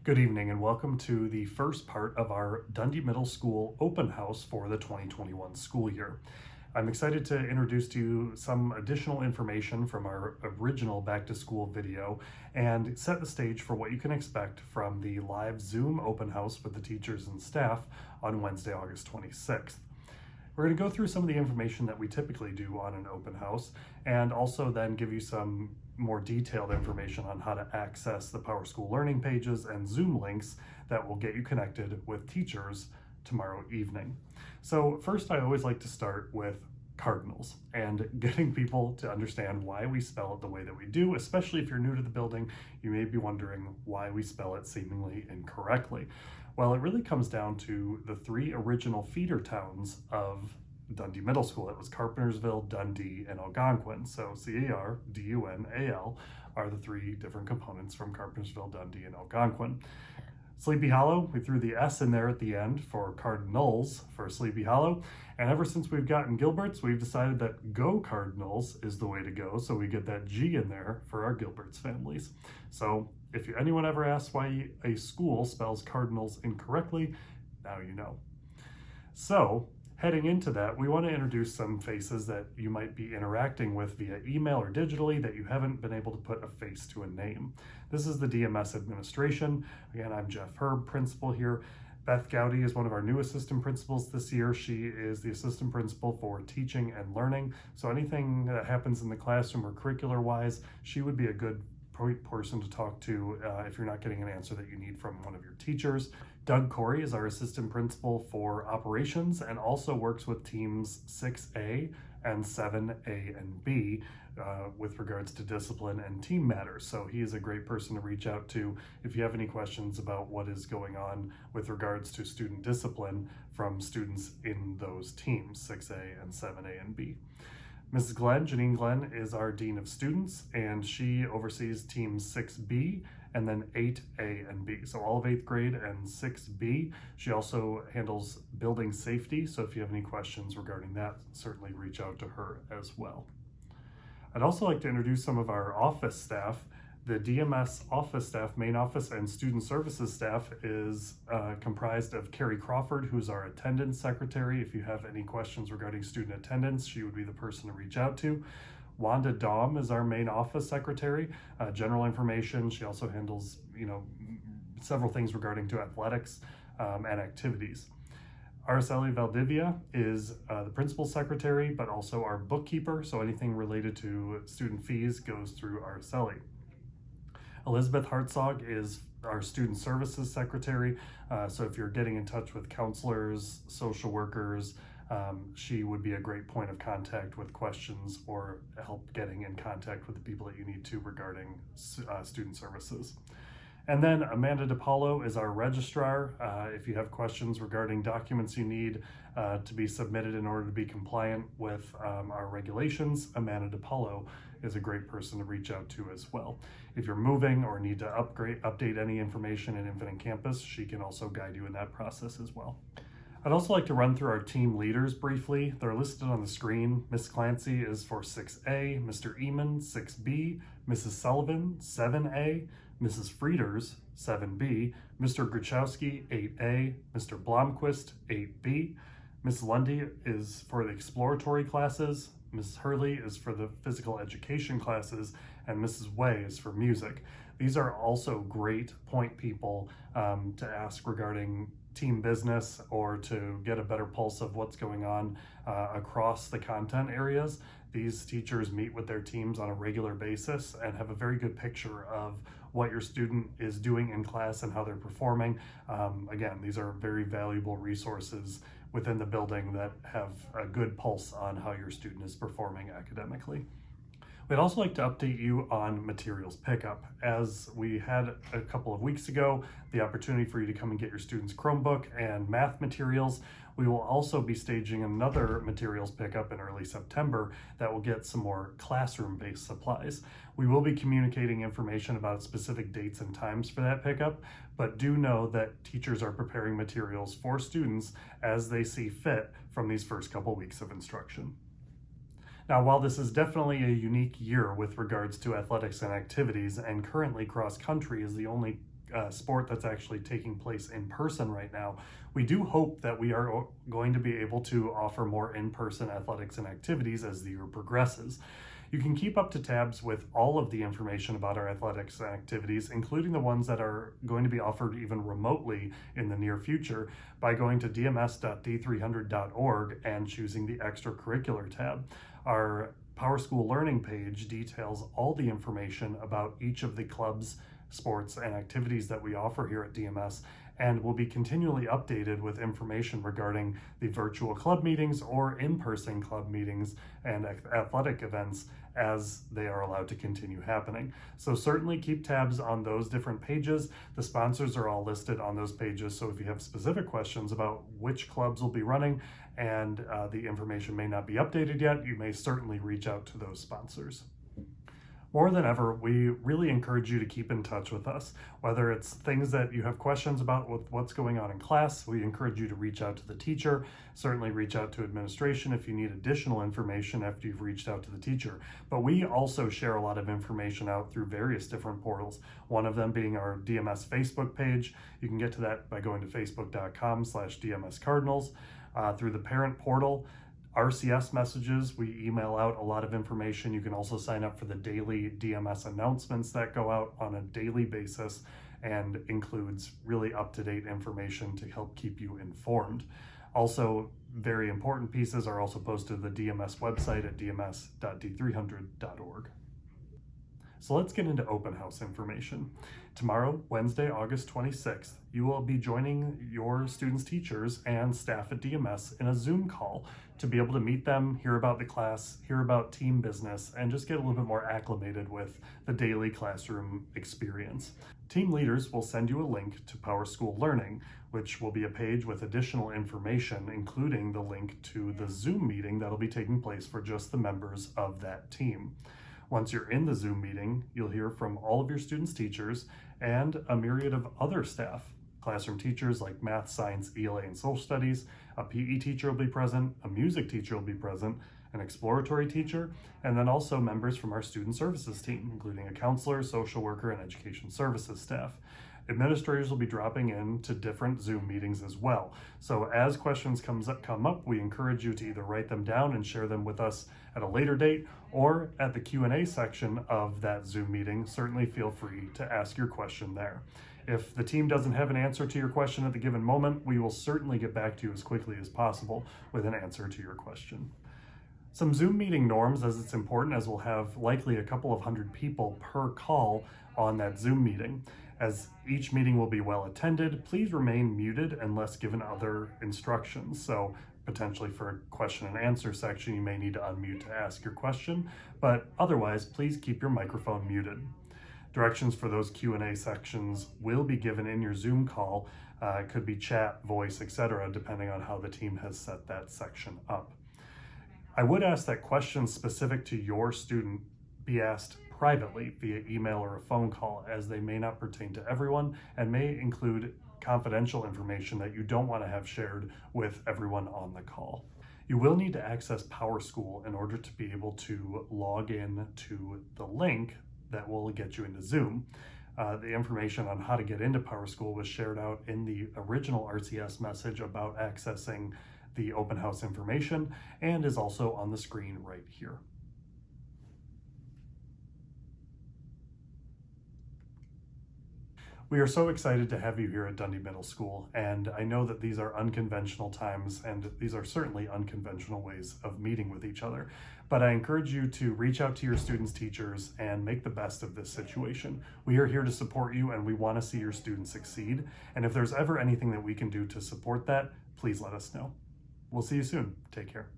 Good evening and welcome to the first part of our Dundee Middle School open house for the 2021 school year. I'm excited to introduce to you some additional information from our original back to school video and set the stage for what you can expect from the live Zoom open house with the teachers and staff on Wednesday, August 26th. We're going to go through some of the information that we typically do on an open house and also then give you some more detailed information on how to access the PowerSchool learning pages and Zoom links that will get you connected with teachers tomorrow evening. So first, I always like to start with cardinals and getting people to understand why we spell it the way that we do, especially if you're new to the building. You may be wondering why we spell it seemingly incorrectly. Well, it really comes down to the three original feeder towns of Dundee Middle School. It was Carpentersville, Dundee, and Algonquin. So C-A-R-D-U-N-A-L are the three different components from Carpentersville, Dundee, and Algonquin. Sleepy Hollow, we threw the S in there at the end for Cardinals for Sleepy Hollow. And ever since we've gotten Gilberts, we've decided that Go Cardinals is the way to go. So we get that G in there for our Gilberts families. So if anyone ever asks why a school spells Cardinals incorrectly, now you know. So heading into that, we want to introduce some faces that you might be interacting with via email or digitally that you haven't been able to put a face to a name. This is the DMS administration. Again, I'm Jeff Herb, principal here. Beth Gowdy is one of our new assistant principals this year. She is the assistant principal for teaching and learning. So anything that happens in the classroom or curricular-wise, she would be a good person to talk to if you're not getting an answer that you need from one of your teachers. Doug Corey is our assistant principal for operations and also works with teams 6A and 7A and B with regards to discipline and team matters. So he is a great person to reach out to if you have any questions about what is going on with regards to student discipline from students in those teams, 6A and 7A and B. Mrs. Glenn, Janine Glenn, is our Dean of Students, and she oversees teams 6B and then 8A and B. So all of 8th grade and 6B. She also handles building safety, so if you have any questions regarding that, certainly reach out to her as well. I'd also like to introduce some of our office staff. The DMS office staff, main office, and student services staff is comprised of Carrie Crawford, who's our attendance secretary. If you have any questions regarding student attendance, she would be the person to reach out to. Wanda Daum is our main office secretary, general information. She also handles, several things regarding to athletics and activities. Araceli Valdivia is the principal secretary, but also our bookkeeper. So anything related to student fees goes through Araceli. Elizabeth Hartzog is our student services secretary. So if you're getting in touch with counselors, social workers, she would be a great point of contact with questions or help getting in contact with the people that you need to regarding student services. And then Amanda DiPaolo is our registrar. If you have questions regarding documents you need to be submitted in order to be compliant with our regulations, Amanda DiPaolo is a great person to reach out to as well. If you're moving or need to update any information in Infinite Campus, she can also guide you in that process as well. I'd also like to run through our team leaders briefly. They're listed on the screen. Miss Clancy is for 6A, Mr. Eamon, 6B, Mrs. Sullivan, 7A, Mrs. Frieders, 7B, Mr. Gruchowski, 8A, Mr. Blomquist, 8B, Miss Lundy is for the exploratory classes, Mrs. Hurley is for the physical education classes, and Mrs. Way is for music. These are also great point people to ask regarding team business or to get a better pulse of what's going on across the content areas. These teachers meet with their teams on a regular basis and have a very good picture of what your student is doing in class and how they're performing. Again, these are very valuable resources within the building that have a good pulse on how your student is performing academically. We'd also like to update you on materials pickup. As we had a couple of weeks ago, the opportunity for you to come and get your students' Chromebook and math materials. We will also be staging another materials pickup in early September that will get some more classroom-based supplies. We will be communicating information about specific dates and times for that pickup, but do know that teachers are preparing materials for students as they see fit from these first couple weeks of instruction. Now, while this is definitely a unique year with regards to athletics and activities, and currently cross country is the only sport that's actually taking place in person right now, we do hope that we are going to be able to offer more in-person athletics and activities as the year progresses. You can keep up to tabs with all of the information about our athletics and activities, including the ones that are going to be offered even remotely in the near future, by going to dms.d300.org and choosing the extracurricular tab. Our PowerSchool Learning page details all the information about each of the clubs, sports, and activities that we offer here at DMS, and will be continually updated with information regarding the virtual club meetings or in-person club meetings and athletic events as they are allowed to continue happening. So certainly keep tabs on those different pages. The sponsors are all listed on those pages, so if you have specific questions about which clubs will be running and the information may not be updated yet, you may certainly reach out to those sponsors. More than ever, we really encourage you to keep in touch with us. Whether it's things that you have questions about with what's going on in class, we encourage you to reach out to the teacher. Certainly reach out to administration if you need additional information after you've reached out to the teacher. But we also share a lot of information out through various different portals, one of them being our DMS Facebook page. You can get to that by going to facebook.com/DMS Cardinals, through the parent portal. RCS messages, we email out a lot of information. You can also sign up for the daily DMS announcements that go out on a daily basis and includes really up-to-date information to help keep you informed. Also, very important pieces are also posted to the DMS website at dms.d300.org. So let's get into open house information. Tomorrow, Wednesday, August 26th, you will be joining your students, teachers, and staff at DMS in a Zoom call to be able to meet them, hear about the class, hear about team business, and just get a little bit more acclimated with the daily classroom experience. Team leaders will send you a link to PowerSchool Learning, which will be a page with additional information, including the link to the Zoom meeting that'll be taking place for just the members of that team. Once you're in the Zoom meeting, you'll hear from all of your students' teachers and a myriad of other staff. Classroom teachers like math, science, ELA, and social studies. A PE teacher will be present, a music teacher will be present, an exploratory teacher, and then also members from our student services team, including a counselor, social worker, and education services staff. Administrators will be dropping in to different Zoom meetings as well. So as questions come up, we encourage you to either write them down and share them with us at a later date, or at the Q&A section of that Zoom meeting, certainly feel free to ask your question there. If the team doesn't have an answer to your question at the given moment, we will certainly get back to you as quickly as possible with an answer to your question. Some Zoom meeting norms, as it's important, as we'll have likely a couple of hundred people per call on that Zoom meeting. As each meeting will be well attended, please remain muted unless given other instructions. So potentially for a question and answer section, you may need to unmute to ask your question, but otherwise, please keep your microphone muted. Directions for those Q&A sections will be given in your Zoom call. It could be chat, voice, etc., depending on how the team has set that section up. I would ask that questions specific to your student be asked privately via email or a phone call, as they may not pertain to everyone and may include confidential information that you don't want to have shared with everyone on the call. You will need to access PowerSchool in order to be able to log in to the link that will get you into Zoom. The information on how to get into PowerSchool was shared out in the original RCS message about accessing the open house information and is also on the screen right here. We are so excited to have you here at Dundee Middle School, and I know that these are unconventional times, and these are certainly unconventional ways of meeting with each other. But I encourage you to reach out to your students' teachers and make the best of this situation. We are here to support you, and we want to see your students succeed. And if there's ever anything that we can do to support that, please let us know. We'll see you soon. Take care.